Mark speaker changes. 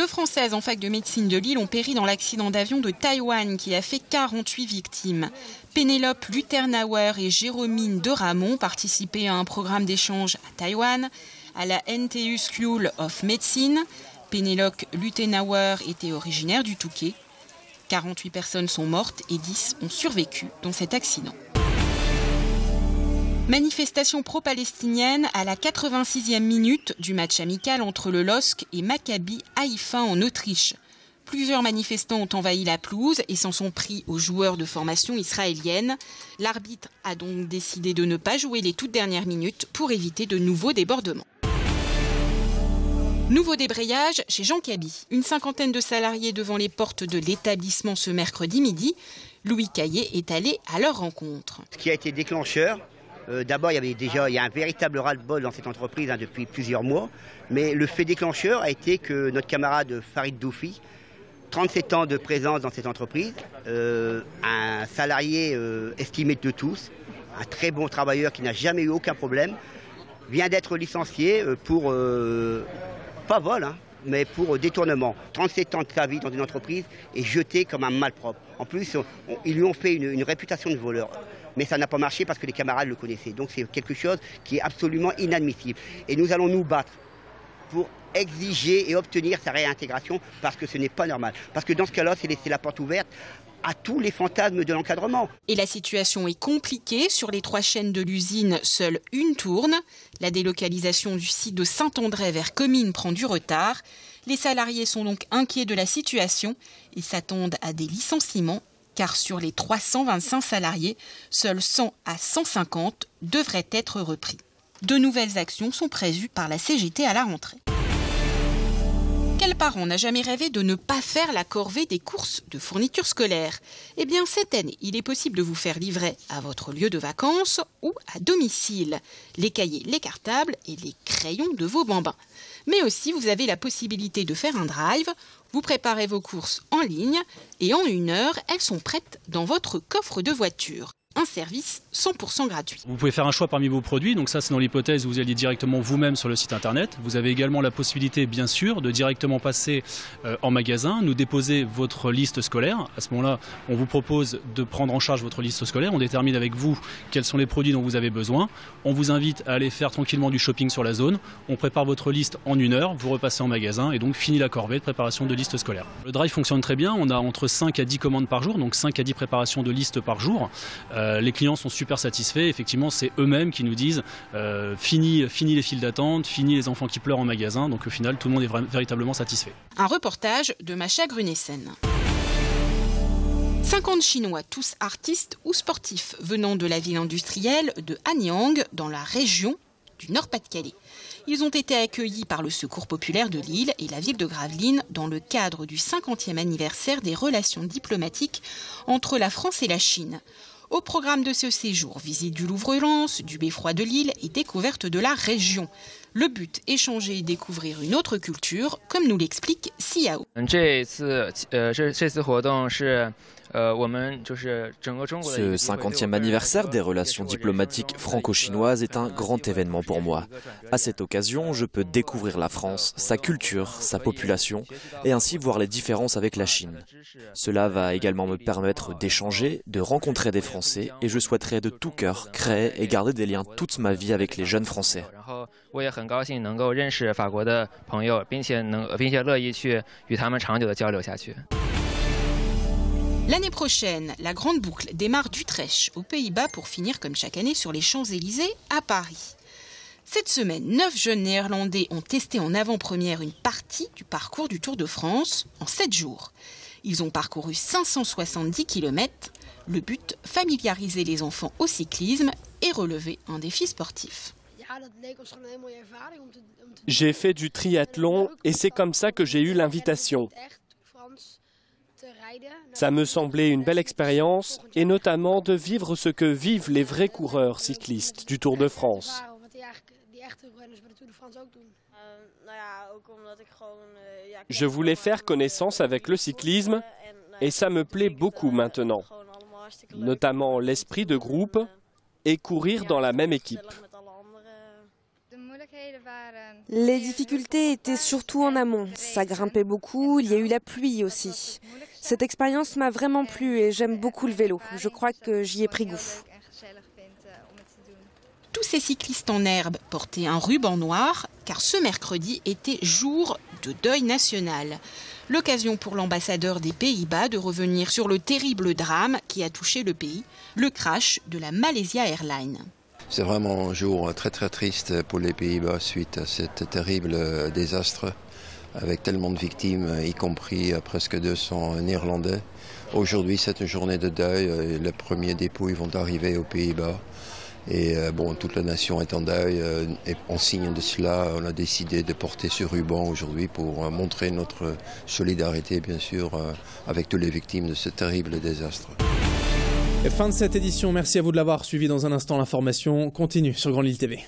Speaker 1: 2 Françaises en fac de médecine de Lille ont péri dans l'accident d'avion de Taïwan qui a fait 48 victimes. Pénélope Luthernauer et Jérôme de Ramon participaient à un programme d'échange à Taïwan, à la NTU School of Medicine. Pénélope Luthernauer était originaire du Touquet. 48 personnes sont mortes et 10 ont survécu dans cet accident. Manifestation pro-palestinienne à la 86e minute du match amical entre le LOSC et Maccabi Haïfa en Autriche. Plusieurs manifestants ont envahi la pelouse et s'en sont pris aux joueurs de formation israélienne. L'arbitre a donc décidé de ne pas jouer les toutes dernières minutes pour éviter de nouveaux débordements. Nouveau débrayage chez Jean Cabi. Une cinquantaine de salariés devant les portes de l'établissement ce mercredi midi. Louis Caillé est allé à leur rencontre.
Speaker 2: Ce qui a été déclencheur, d'abord il y a un véritable ras-le-bol dans cette entreprise depuis plusieurs mois. Mais le fait déclencheur a été que notre camarade Farid Doufi, 37 ans de présence dans cette entreprise, un salarié estimé de tous, un très bon travailleur qui n'a jamais eu aucun problème, vient d'être licencié pour... pas vol, mais pour détournement. 37 ans de sa vie dans une entreprise est jeté comme un malpropre. En plus, ils lui ont fait une réputation de voleur. Mais ça n'a pas marché parce que les camarades le connaissaient. Donc c'est quelque chose qui est absolument inadmissible. Et nous allons nous battre pour exiger et obtenir sa réintégration parce que ce n'est pas normal. Parce que dans ce cas-là, c'est laisser la porte ouverte à tous les fantasmes de l'encadrement.
Speaker 1: Et la situation est compliquée. Sur les 3 chaînes de l'usine, seule une tourne. La délocalisation du site de Saint-André vers Comines prend du retard. Les salariés sont donc inquiets de la situation et s'attendent à des licenciements, car sur les 325 salariés, seuls 100 à 150 devraient être repris. De nouvelles actions sont prévues par la CGT à la rentrée. Quel parent n'a jamais rêvé de ne pas faire la corvée des courses de fournitures scolaires? Eh bien, cette année, il est possible de vous faire livrer à votre lieu de vacances ou à domicile les cahiers, les cartables et les crayons de vos bambins. Mais aussi, vous avez la possibilité de faire un drive. Vous préparez vos courses en ligne et en 1 heure, elles sont prêtes dans votre coffre de voiture. Un service 100% gratuit.
Speaker 3: Vous pouvez faire un choix parmi vos produits, donc ça c'est dans l'hypothèse où vous allez directement vous-même sur le site internet. Vous avez également la possibilité bien sûr de directement passer en magasin, nous déposer votre liste scolaire. À ce moment-là, on vous propose de prendre en charge votre liste scolaire, on détermine avec vous quels sont les produits dont vous avez besoin. On vous invite à aller faire tranquillement du shopping sur la zone, on prépare votre liste en 1 heure, vous repassez en magasin et donc fini la corvée de préparation de liste scolaire. Le drive fonctionne très bien, on a entre 5 à 10 commandes par jour, donc 5 à 10 préparations de listes par jour. Les clients sont super satisfaits. Effectivement, c'est eux-mêmes qui nous disent fini les files d'attente, fini les enfants qui pleurent en magasin. Donc au final, tout le monde est véritablement satisfait.
Speaker 1: Un reportage de Macha Grunessen. 50 Chinois, tous artistes ou sportifs, venant de la ville industrielle de Hanyang, dans la région du Nord-Pas-de-Calais. Ils ont été accueillis par le Secours populaire de Lille et la ville de Gravelines dans le cadre du 50e anniversaire des relations diplomatiques entre la France et la Chine. Au programme de ce séjour, visite du Louvre-Lens, du Beffroi de Lille et découverte de la région. Le but, échanger et découvrir une autre culture, comme nous l'explique Xiao.
Speaker 4: Ce 50e anniversaire des relations diplomatiques franco-chinoises est un grand événement pour moi. À cette occasion, je peux découvrir la France, sa culture, sa population, et ainsi voir les différences avec la Chine. Cela va également me permettre d'échanger, de rencontrer des Français, et je souhaiterais de tout cœur créer et garder des liens toute ma vie avec les jeunes Français.
Speaker 1: L'année prochaine, la grande boucle démarre d'Utrecht, aux Pays-Bas, pour finir comme chaque année sur les Champs-Élysées à Paris. Cette semaine, 9 jeunes néerlandais ont testé en avant-première une partie du parcours du Tour de France en 7 jours. Ils ont parcouru 570 km. Le but, familiariser les enfants au cyclisme et relever un défi sportif.
Speaker 5: J'ai fait du triathlon et c'est comme ça que j'ai eu l'invitation. Ça me semblait une belle expérience et notamment de vivre ce que vivent les vrais coureurs cyclistes du Tour de France. Je voulais faire connaissance avec le cyclisme et ça me plaît beaucoup maintenant, notamment l'esprit de groupe et courir dans la même équipe.
Speaker 6: Les difficultés étaient surtout en amont. Ça grimpait beaucoup, il y a eu la pluie aussi. Cette expérience m'a vraiment plu et j'aime beaucoup le vélo. Je crois que j'y ai pris goût.
Speaker 1: Tous ces cyclistes en herbe portaient un ruban noir, car ce mercredi était jour de deuil national. L'occasion pour l'ambassadeur des Pays-Bas de revenir sur le terrible drame qui a touché le pays, le crash de la Malaysia Airlines.
Speaker 7: C'est vraiment un jour très très triste pour les Pays-Bas suite à ce terrible désastre, avec tellement de victimes, y compris presque 200 Néerlandais. Aujourd'hui, c'est une journée de deuil. Les premiers dépouilles vont arriver aux Pays-Bas. Et toute la nation est en deuil. Et en signe de cela, on a décidé de porter ce ruban aujourd'hui pour montrer notre solidarité, bien sûr, avec toutes les victimes de ce terrible désastre.
Speaker 8: Et fin de cette édition. Merci à vous de l'avoir suivi. Dans un instant, l'information continue sur Grand Lille TV.